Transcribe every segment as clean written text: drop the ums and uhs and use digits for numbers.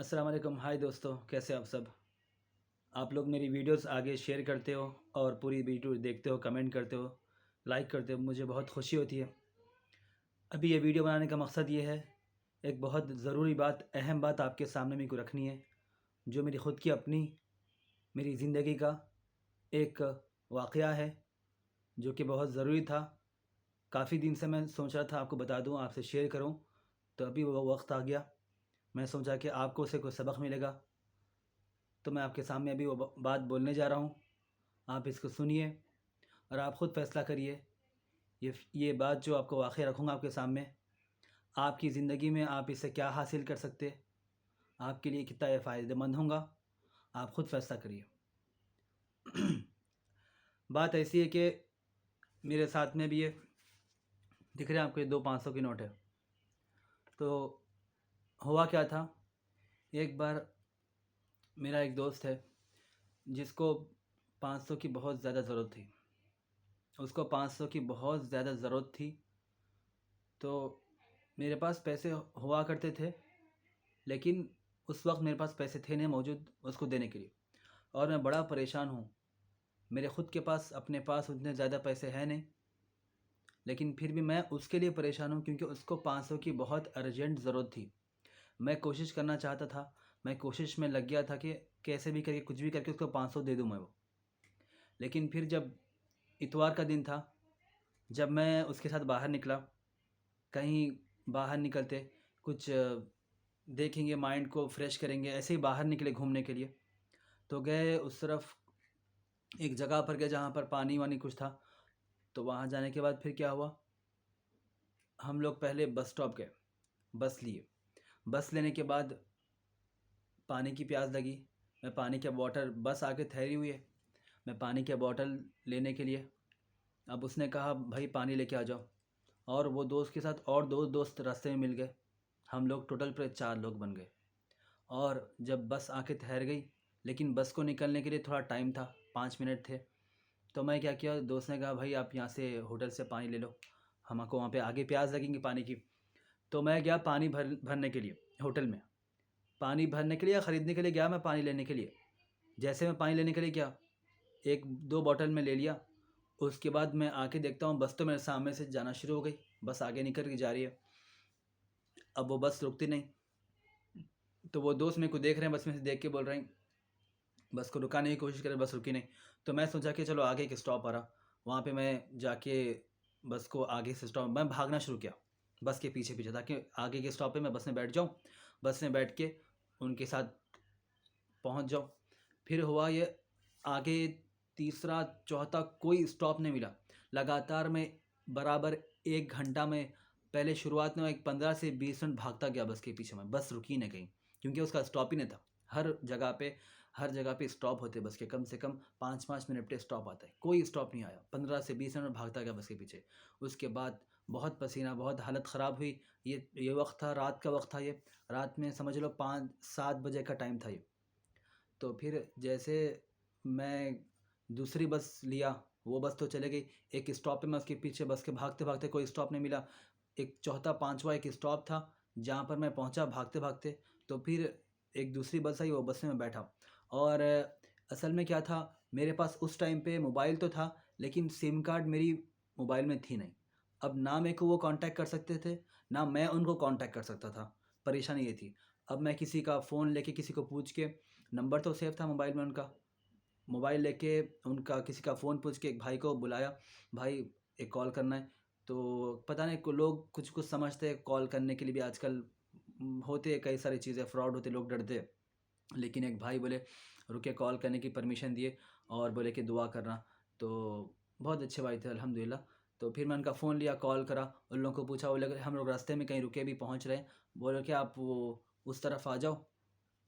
अस्सलाम वालेकुम। हाय दोस्तों, कैसे आप सब। आप लोग मेरी वीडियोस आगे शेयर करते हो और पूरी वीडियो देखते हो, कमेंट करते हो, लाइक करते हो, मुझे बहुत खुशी होती है। अभी ये वीडियो बनाने का मकसद ये है, एक बहुत ज़रूरी बात, अहम बात आपके सामने मेरे को रखनी है, जो मेरी ख़ुद की अपनी मेरी ज़िंदगी का एक वाक़या है, जो कि बहुत ज़रूरी था। काफ़ी दिन से मैं सोच रहा था आपको बता दूँ, आपसे शेयर करूँ, तो अभी वो वक़्त आ गया। मैं सोचा कि आपको उससे कोई सबक मिलेगा, तो मैं आपके सामने अभी वो बात बोलने जा रहा हूँ। आप इसको सुनिए और आप ख़ुद फ़ैसला करिए। ये बात जो आपको वाक़या रखूँगा आपके सामने, आपकी ज़िंदगी में आप इससे क्या हासिल कर सकते, आपके लिए कितना ये फ़ायदेमंद होगा, आप ख़ुद फ़ैसला करिए। बात ऐसी है कि मेरे साथ में भी ये दिख रहे हैं आपको, ये 2 500 की नोट है। तो हुआ क्या था, एक बार मेरा एक दोस्त है जिसको 500 की बहुत ज़्यादा ज़रूरत थी। उसको 500 की बहुत ज़्यादा ज़रूरत थी। तो मेरे पास पैसे हुआ करते थे, लेकिन उस वक्त मेरे पास पैसे थे नहीं मौजूद उसको देने के लिए, और मैं बड़ा परेशान हूँ। मेरे ख़ुद के पास अपने पास उतने ज़्यादा पैसे हैं नहीं, लेकिन फिर भी मैं उसके लिए परेशान हूँ क्योंकि उसको 500 की बहुत अर्जेंट ज़रूरत थी। मैं कोशिश करना चाहता था, मैं कोशिश में लग गया था कि कैसे भी करके कुछ भी करके उसको 500 दे दूँ मैं वो। लेकिन फिर जब इतवार का दिन था, जब मैं उसके साथ बाहर निकला, कहीं बाहर निकलते कुछ देखेंगे, माइंड को फ्रेश करेंगे, ऐसे ही बाहर निकले घूमने के लिए। तो गए उस तरफ, एक जगह पर गए जहाँ पर पानी वानी कुछ था। तो वहाँ जाने के बाद फिर क्या हुआ, हम लोग पहले बस स्टॉप गए, बस लिए। बस लेने के बाद पानी की प्यास लगी, मैं पानी का बॉटल, बस आके ठहरी हुई है, मैं पानी का बॉटल लेने के लिए, अब उसने कहा भाई पानी लेके आ जाओ, और वो दोस्त के साथ और 2 दोस्त रास्ते में मिल गए। हम लोग टोटल पर 4 लोग बन गए। और जब बस आके ठहर गई, लेकिन बस को निकलने के लिए थोड़ा टाइम था, 5 मिनट थे। तो मैं क्या किया, दोस्त ने कहा भाई आप यहाँ से होटल से पानी ले लो, हमको वहाँ पे आगे प्यास लगेंगी पानी की। तो मैं गया पानी भरने के लिए होटल में, पानी भरने के लिए या ख़रीदने के लिए गया मैं पानी लेने के लिए। जैसे मैं पानी लेने के लिए गया, 1-2 बॉटल में ले लिया। उसके बाद मैं आके देखता हूँ बस तो मेरे सामने से जाना शुरू हो गई, बस आगे निकल के जा रही है। अब वो बस रुकती नहीं, तो वो दोस्त मेरे को देख रहे हैं, बस में से देख के बोल रहे हैं, बस को रुकाने की कोशिश करे, बस रुकी नहीं। तो मैं सोचा कि चलो आगे एक स्टॉप आ रहा, वहाँ पे मैं जाके बस को आगे से स्टॉप, मैं भागना शुरू किया बस के पीछे पीछे, ताकि आगे के स्टॉप पे मैं बस में बैठ जाऊँ, बस में बैठ के उनके साथ पहुँच जाऊँ। फिर हुआ ये, आगे तीसरा चौथा कोई स्टॉप नहीं मिला। लगातार मैं बराबर 1 घंटा में, पहले शुरुआत में एक 15 से 20 मिनट भागता गया बस के पीछे में, बस रुकी नहीं कहीं, क्योंकि उसका स्टॉप ही नहीं था। हर जगह पे स्टॉप होते बस के, कम से कम 5-5 मिनट पे स्टॉप आता है, कोई स्टॉप नहीं आया। 15 से 20 मिनट भागता गया बस के पीछे। उसके बाद बहुत पसीना, बहुत हालत ख़राब हुई। ये वक्त था, रात का वक्त था, ये रात में समझ लो 5-7 बजे का टाइम था ये। तो फिर जैसे मैं दूसरी बस लिया, वो बस तो चले गई। एक स्टॉप पे मैं उसके पीछे बस के भागते भागते, कोई स्टॉप नहीं मिला। एक चौथा पांचवा एक स्टॉप था जहाँ पर मैं पहुँचा भागते भागते। तो फिर एक दूसरी बस आई, वो बस में मैं बैठा। और असल में क्या था, मेरे पास उस टाइम पे मोबाइल तो था, लेकिन सिम कार्ड मेरी मोबाइल में थी नहीं। अब ना मेरे को वो कांटेक्ट कर सकते थे, ना मैं उनको कांटेक्ट कर सकता था। परेशानी ये थी। अब मैं किसी का फ़ोन लेके, किसी को पूछ के, नंबर तो सेव था मोबाइल में उनका, मोबाइल लेके उनका किसी का फ़ोन पूछ के एक भाई को बुलाया, भाई एक कॉल करना है। तो पता नहीं लोग कुछ कुछ समझते हैं, कॉल करने के लिए भी आजकल होते हैं कई सारी चीज़ें, फ्रॉड होते, लोग डरते हैं। लेकिन एक भाई बोले रुके, कॉल करने की परमिशन दिए और बोले कि दुआ करना। तो बहुत अच्छे भाई थे अल्हम्दुलिल्लाह। तो फिर मैं उनका फ़ोन लिया, कॉल करा, उन लोगों को पूछा, बोले हम लोग रास्ते में कहीं रुके, भी पहुंच रहे हैं। बोले कि आप वो उस तरफ आ जाओ,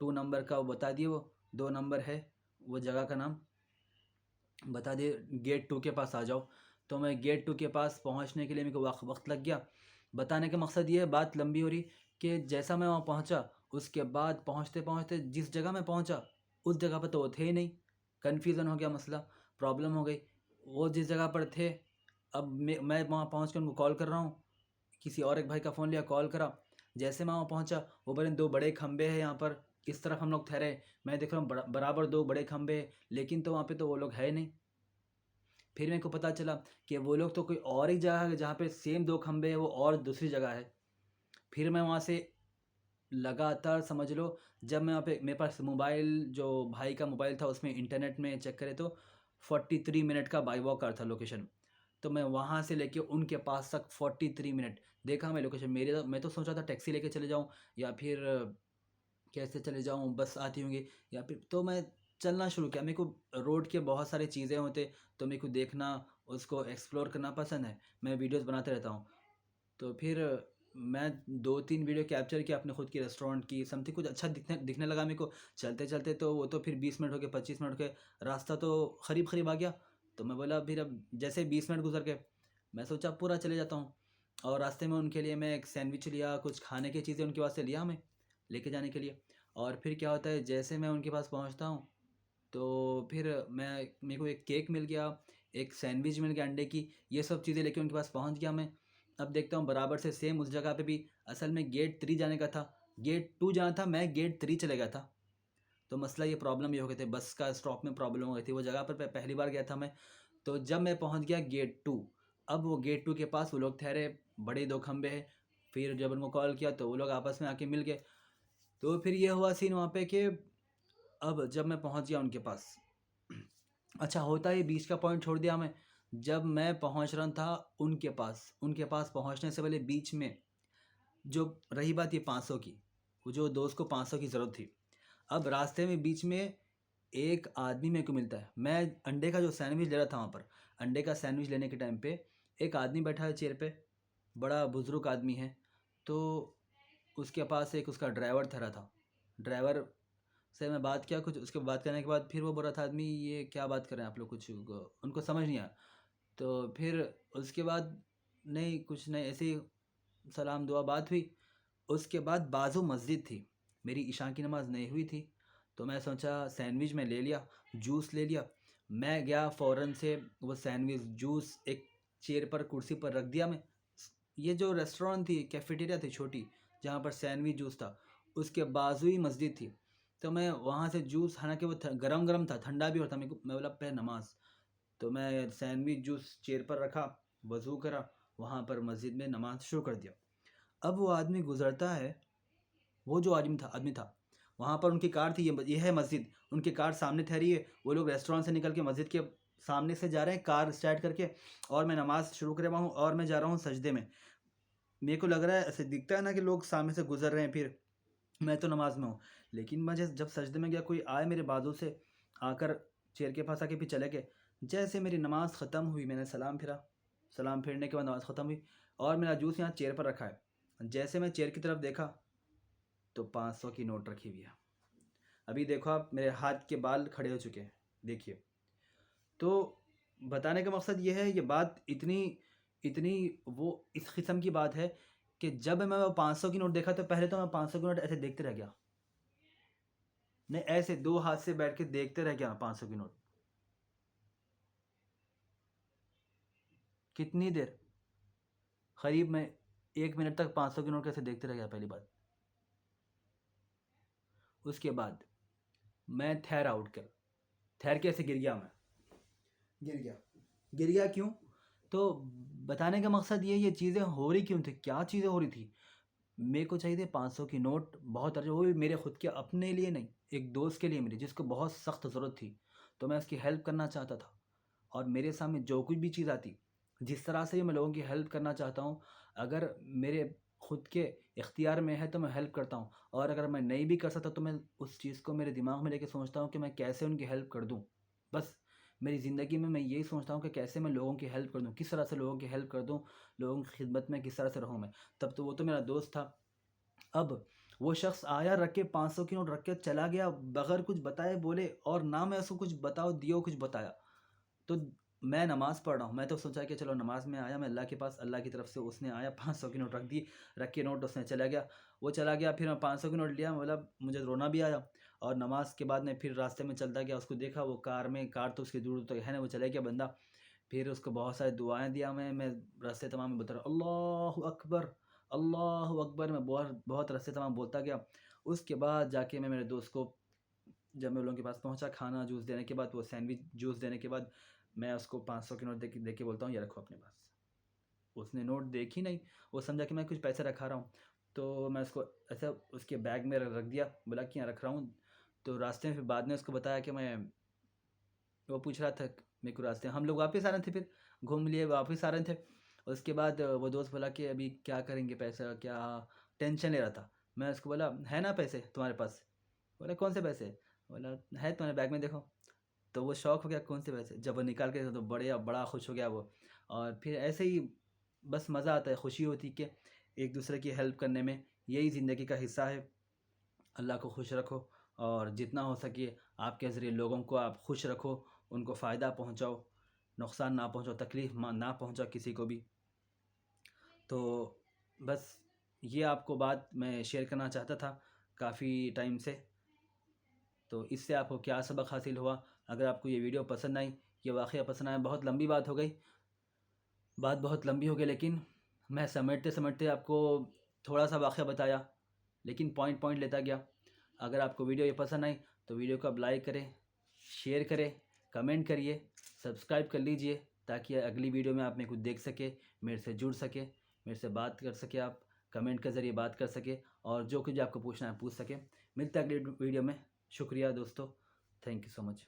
2 नंबर का वो बता दिए, वो 2 नंबर है वो जगह का नाम बता दिए, गेट 2 के पास आ जाओ। तो मैं गेट 2 के पास पहुंचने के लिए मेरे को वक्त लग गया। बताने का मकसद ये है, बात लंबी हो रही, कि जैसा मैं वहाँ पहुँचा, उसके बाद पहुँचते पहुँचते जिस जगह मैं पहुँचा, उस जगह पर तो वो थे ही नहीं। कन्फ्यूज़न हो गया, मसला प्रॉब्लम हो गई। वो जिस जगह पर थे, अब मैं वहाँ पहुँच कर उनको कॉल कर रहा हूँ, किसी और एक भाई का फ़ोन लिया, कॉल करा। जैसे मैं वहाँ पहुँचा, वो बोले 2 बड़े खंबे हैं यहाँ पर, इस तरफ हम लोग ठहरे, मैं देख रहा हूँ बराबर दो बड़े खंभे, लेकिन तो वहाँ पे तो वो लोग है नहीं। फिर मेरे को पता चला कि वो लोग तो कोई और ही जगह है जहाँ पे सेम दो खंभे हैं, वो और दूसरी जगह है। फिर मैं वहाँ से लगातार समझ लो, जब मैं वहाँ पे मेरे पास मोबाइल, जो भाई का मोबाइल था, उसमें इंटरनेट में चेक करे तो 43 मिनट का बाई वॉक कर था लोकेशन। तो मैं वहाँ से लेके उनके पास तक 43 मिनट देखा मैं लोकेशन। मैं तो सोच रहा था टैक्सी लेके चले जाऊँ, या फिर कैसे चले जाऊँ, बस आती होंगी, या फिर तो मैं चलना शुरू किया। मेरे को रोड के बहुत सारी चीज़ें होते, तो मेरे को देखना, उसको एक्सप्लोर करना पसंद है। मैं वीडियोस बनाते रहता हूँ। तो फिर मैं 2-3 वीडियो कैप्चर किया अपने खुद की रेस्टोरेंट की, समथिंग कुछ अच्छा दिखने दिखने लगा मेरे को। चलते चलते तो वो तो फिर 20 मिनट हो गए, 25 मिनट के, रास्ता तो करीब करीब आ गया। तो मैं बोला फिर अब जैसे 20 मिनट गुजर गए, मैं सोचा पूरा चले जाता हूँ। और रास्ते में उनके लिए मैं एक सैंडविच लिया, कुछ खाने की चीज़ें उनके पास से लिया मैं लेके जाने के लिए। और फिर क्या होता है, जैसे मैं उनके पास पहुँचता हूँ, तो फिर मेरे को एक केक मिल गया, एक सैंडविच मिल गया अंडे की, ये सब चीज़ें लेके उनके पास पहुँच गया मैं। अब देखता हूँ बराबर से सेम उस जगह पे भी, असल में गेट 3 जाने का था, गेट 2 जाना था, मैं गेट 3 चले गया था। तो मसला ये प्रॉब्लम ये हो गए थे, बस का स्टॉप में प्रॉब्लम हो गई थी, वो जगह पर पहली बार गया था मैं। तो जब मैं पहुँच गया गेट 2, अब वो गेट 2 के पास वो लोग ठहरे, बड़े 2 खंभे हैं। फिर जब उनको कॉल किया तो वो लोग आपस में आके मिल गए। तो फिर ये हुआ सीन वहाँ पे कि अब जब मैं पहुँच गया उनके पास, अच्छा होता है बीच का पॉइंट छोड़ दिया मैं। जब मैं पहुँच रहा था उनके पास पहुँचने से पहले बीच में, जो रही बात ये 500 की, वो जो दोस्त को 500 की ज़रूरत थी, अब रास्ते में बीच में एक आदमी मेरे को मिलता है। मैं अंडे का जो सैंडविच ले रहा था वहाँ पर, अंडे का सैंडविच लेने के टाइम पे एक आदमी बैठा है चेयर पे, बड़ा बुजुर्ग आदमी है। तो उसके पास एक उसका ड्राइवर ठहरा था। ड्राइवर से मैं बात किया कुछ, उसके बात करने के बाद फिर वो बोल रहा था आदमी, ये क्या बात कर रहे हैं आप लोग, कुछ उनको समझ नहीं आया। तो फिर उसके बाद नहीं कुछ नहीं, ऐसे ही सलाम दुआ बात हुई। उसके बाद बाजू मस्जिद थी, मेरी ईशा की नमाज़ नहीं हुई थी। तो मैं सोचा सैंडविच में ले लिया, जूस ले लिया। मैं गया फ़ौरन से, वो सैंडविच जूस एक चेयर पर कुर्सी पर रख दिया मैं। ये जो रेस्टोरेंट थी, कैफेटेरिया थी छोटी, जहाँ पर सैंडविच जूस था, उसके बाजू ही मस्जिद थी। तो मैं वहाँ से जूस, हालांकि वो गरम गरम था, ठंडा भी होता, मेरे को मैं बोला पहले नमाज। तो मैं सैंडविच जूस चेयर पर रखा, वज़ू करा, वहाँ पर मस्जिद में नमाज शुरू कर दिया। अब वो आदमी गुजरता है, वो जो आदमी था वहाँ पर, उनकी कार थी, ये है मस्जिद, उनकी कार सामने ठहरी है। वो लोग रेस्टोरेंट से निकल के मस्जिद के सामने से जा रहे हैं कार स्टार्ट करके, और मैं नमाज़ शुरू करे हुआ हूँ, और मैं जा रहा हूँ सजदे में। मेरे को लग रहा है, ऐसे दिखता है ना कि लोग सामने से गुजर रहे हैं, फिर मैं तो नमाज में हूँ। लेकिन मैं जब सजदे में गया, कोई आए मेरे बाजू से आकर चेयर के पास आके फिर चले गए। जैसे मेरी नमाज़ ख़त्म हुई, मैंने सलाम फिरा, सलाम फिरने के बाद नमाज़ ख़त्म हुई, और मेरा जूस यहाँ चेयर पर रखा है। जैसे मैं चेयर की तरफ देखा, तो 500 की नोट रखी हुई है। अभी देखो आप, मेरे हाथ के बाल खड़े हो चुके हैं, देखिए। तो बताने का मकसद ये है, ये बात इतनी इतनी वो इस किस्म की बात है कि जब मैं वो 500 की नोट देखा, तो पहले तो मैं 500 की नोट ऐसे देखते रह गया। नहीं, ऐसे दो हाथ से बैठ के देखते रह गया 500 की नोट। कितनी देर, करीब मैं 1 मिनट तक 500 की नोट कैसे देखते रह गया, पहली बात। उसके बाद मैं ठहर के ऐसे गिर गया, मैं गिर गया क्यों? तो बताने का मकसद ये चीज़ें हो रही क्यों थी, क्या चीज़ें हो रही थी। मेरे को चाहिए थे 500 की नोट, बहुत अर्जेंट, वो भी मेरे खुद के अपने लिए नहीं, एक दोस्त के लिए मेरे, जिसको बहुत सख्त ज़रूरत थी। तो मैं उसकी हेल्प करना चाहता था, और मेरे सामने जो कुछ भी चीज़ आती, जिस तरह से भी मैं लोगों की हेल्प करना चाहता हूँ, अगर मेरे खुद के इख्तियार में है तो मैं हेल्प करता हूँ, और अगर मैं नहीं भी कर सकता तो मैं उस चीज़ को मेरे दिमाग में लेके सोचता हूँ कि मैं कैसे उनकी हेल्प कर दूँ। बस मेरी ज़िंदगी में मैं यही सोचता हूँ कि कैसे मैं लोगों की हेल्प कर दूँ, किस तरह से लोगों की हेल्प कर दूँ, लोगों की खिदमत में किस तरह से रहूँ मैं। तब तो वो तो मेरा दोस्त था। अब वो शख्स आया, रख के 500 की नोट रख के चला गया, बगैर कुछ बताए बोले, और ना मैं उसको कुछ बताओ दियो कुछ बताया। तो मैं नमाज़ पढ़ रहा हूँ, मैं तो सोचा कि चलो नमाज में आया मैं अल्लाह के पास, अल्लाह की तरफ से उसने आया, 500 की नोट रख दी, रख के नोट उसने चला गया। वो चला गया, फिर मैं 500 की नोट लिया, मतलब मुझे रोना भी आया। और नमाज के बाद मैं फिर रास्ते में चलता गया, उसको देखा वो कार तो उसकी दूर तक है ना, वो चला गया बंदा। फिर उसको बहुत सारी दुआएं दिया मैं रास्ते तमाम में बता रहा, अल्लाह अकबर, अल्लाह अकबर, मैं बहुत बहुत रास्ते तमाम बोलता गया। उसके बाद जाके मैं मेरे दोस्त को, जब मैं उन लोगों के पास पहुंचा, खाना जूस देने के बाद, वो सैंडविच जूस देने के बाद, मैं उसको 500 की नोट दे के बोलता हूँ, ये रखो अपने पास। उसने नोट देखी नहीं, वो समझा कि मैं कुछ पैसे रखा रहा हूँ, तो मैं उसको ऐसा उसके बैग में रख दिया, बोला कि यहाँ रख रहा हूँ। तो रास्ते में फिर बाद में उसको बताया कि मैं, वो पूछ रहा था मेरे को रास्ते, हम लोग वापस आ रहे थे, फिर घूम लिए वापस आ रहे थे। उसके बाद वो दोस्त बोला कि अभी क्या करेंगे, पैसा क्या, टेंशन ले रहा था। मैं उसको बोला, है ना पैसे तुम्हारे पास? बोला कौन से पैसे? बोला है तुम्हारे बैग में देखो। तो वो शौक हो गया, कौन से पैसे? जब वो निकाल के तो बड़े बड़ा खुश हो गया वो। और फिर ऐसे ही बस मज़ा आता है, खुशी होती कि एक दूसरे की हेल्प करने में, यही ज़िंदगी का हिस्सा है। अल्लाह को खुश रखो, और जितना हो सके आपके ज़रिए लोगों को आप खुश रखो, उनको फ़ायदा पहुंचाओ, नुकसान ना पहुंचाओ, तकलीफ़ ना पहुंचाओ किसी को भी। तो बस ये आपको बात मैं शेयर करना चाहता था काफ़ी टाइम से। तो इससे आपको क्या सबक हासिल हुआ? अगर आपको ये वीडियो पसंद आई, ये वाक़या पसंद आया, बहुत लंबी बात हो गई, बात बहुत लंबी हो गई, लेकिन मैं समेटते समेटते आपको थोड़ा सा वाक़या बताया, लेकिन पॉइंट पॉइंट लेता गया। अगर आपको वीडियो ये पसंद आई तो वीडियो को आप लाइक करें, शेयर करें, कमेंट करिए, सब्सक्राइब कर लीजिए, ताकि अगली वीडियो में आप मेरे को देख सके, मेरे से जुड़ सके, मेरे से बात कर सके, आप कमेंट के ज़रिए बात कर सके, और जो कुछ भी आपको पूछना है पूछ सके। मिलते हैं अगली वीडियो में। शुक्रिया दोस्तों, थैंक यू सो मच।